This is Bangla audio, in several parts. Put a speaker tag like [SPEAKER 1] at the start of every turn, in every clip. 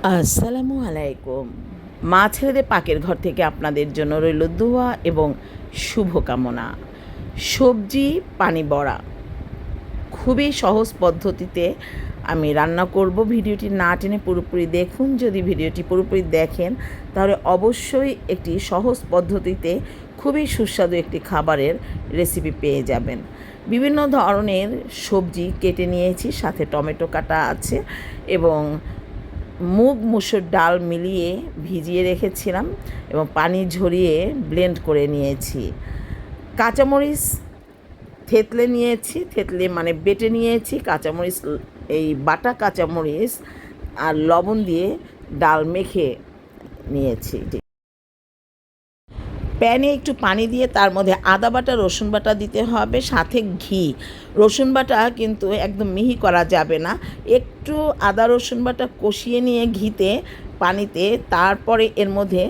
[SPEAKER 1] আসসালামু আলাইকুম। মা ছেলেদের পাকের ঘর থেকে আপনাদের জন্য রইল দোয়া এবং শুভকামনা। সবজি পানি বড়া খুবই সহজ পদ্ধতিতে আমি রান্না করব। ভিডিওটি না টেনে পুরোপুরি দেখুন। যদি ভিডিওটি পুরোপুরি দেখেন তাহলে অবশ্যই একটি সহজ পদ্ধতিতে খুবই সুস্বাদু একটি খাবারের রেসিপি পেয়ে যাবেন। বিভিন্ন ধরনের সবজি কেটে নিয়েছি, সাথে টমেটো কাটা আছে এবং মুগ মুসুর ডাল মিলিয়ে ভিজিয়ে রেখেছিলাম এবং পানি ঝরিয়ে ব্লেন্ড করে নিয়েছি। কাঁচামরিচ থেতলে নিয়েছি, থেতলে মানে বেটে নিয়েছি। কাঁচামরিচ, এই বাটা কাঁচামরিচ আর লবণ দিয়ে ডাল মেখে নিয়েছি। প্যানে একটু পানি দিয়ে তার মধ্যে আদা বাটা, রসুন বাটা দিতে হবে, সাথে ঘি। রসুন বাটা কিন্তু একদম মিহি করা যাবে না, একটু আদা রসুন বাটা কষিয়ে নিয়ে ঘিতে পানিতে তারপরে এর মধ্যে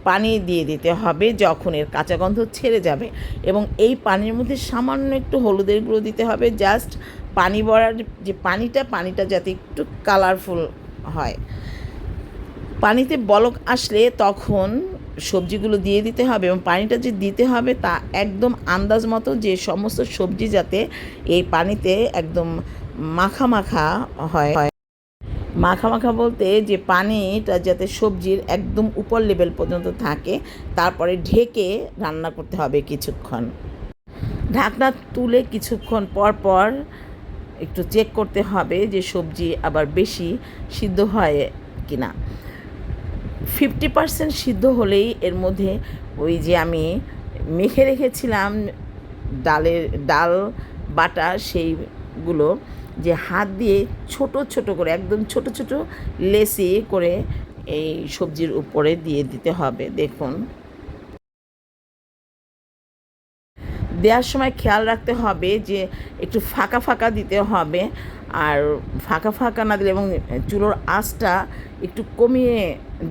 [SPEAKER 1] পানি দিয়ে দিতে হবে যখন এর কাঁচা গন্ধ ছেড়ে যাবে। এবং এই পানির মধ্যে সামান্য একটু হলুদের গুঁড়ো দিতে হবে, জাস্ট পানি বড়ার যে পানিটা যাতে একটু কালারফুল হয়। পানিতে বলক আসলে তখন সবজিগুলো দিয়ে দিতে হবে এবং পানিটা যে দিতে হবে তা একদম আন্দাজ মতো, যে সমস্ত সবজি যাতে এই পানিতে একদম মাখা মাখা হয়। মাখা মাখা বলতে যে পানিটা যাতে সবজির একদম উপর লেভেল পর্যন্ত থাকে, তারপরে ঢেকে রান্না করতে হবে কিছুক্ষণ। ঢাকনা তুলে কিছুক্ষণ পর পর একটু চেক করতে হবে যে সবজি আবার বেশি সিদ্ধ হয় কিনা। 50% সিদ্ধ হলেই এর মধ্যে ওই যে আমি মেখে রেখেছিলাম ডাল বাটা, সেইগুলো যে হাত দিয়ে ছোট ছোট করে, একদম ছোট ছোট লেসি করে এই সবজির উপরে দিয়ে দিতে হবে। দেখুন, দেওয়ার সময় খেয়াল রাখতে হবে যে একটু ফাঁকা ফাঁকা দিতে হবে, আর ফাঁকা ফাঁকা না দিলে এবং চুলোর আঁচটা একটু কমিয়ে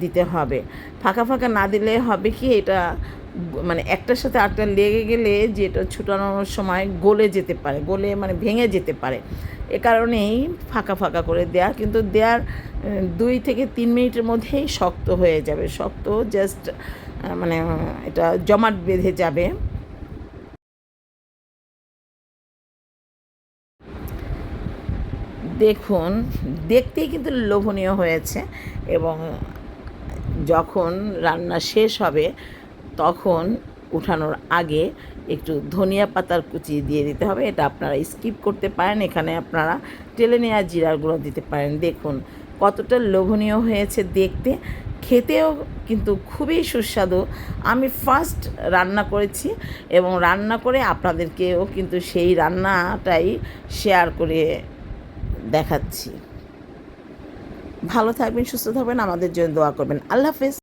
[SPEAKER 1] দিতে হবে। ফাঁকা ফাঁকা না দিলে হবে কি, এটা মানে একটার সাথে আরেকটা লেগে গেলে যে এটা ছুটানোর সময় গলে যেতে পারে, গলে মানে ভেঙে যেতে পারে। এ কারণেই ফাঁকা ফাঁকা করে দেয়া, কিন্তু দেওয়ার 2 থেকে 3 মিনিটের মধ্যেই শক্ত হয়ে যাবে। শক্ত জাস্ট মানে এটা জমাট বেঁধে যাবে। দেখুন, দেখতেই কিন্তু লোভনীয় হয়েছে এবং যখন রান্না শেষ হবে তখন উঠানোর আগে একটু ধনিয়া পাতার কুচি দিয়ে দিতে হবে। এটা আপনারা স্কিপ করতে পারেন, এখানে আপনারা টেলে নেওয়া জিরার গুঁড়ো দিতে পারেন। দেখুন কতটা লোভনীয় হয়েছে দেখতে, খেতেও কিন্তু খুবই সুস্বাদু। আমি ফার্স্ট রান্না করেছি এবং রান্না করে আপনাদেরকেও কিন্তু সেই রান্নাটাই শেয়ার করে দেখাচ্ছি। ভালো থাকবেন, সুস্থ থাকবেন, আমাদের জন্য দোয়া করবেন। আল্লাহ হাফেজ।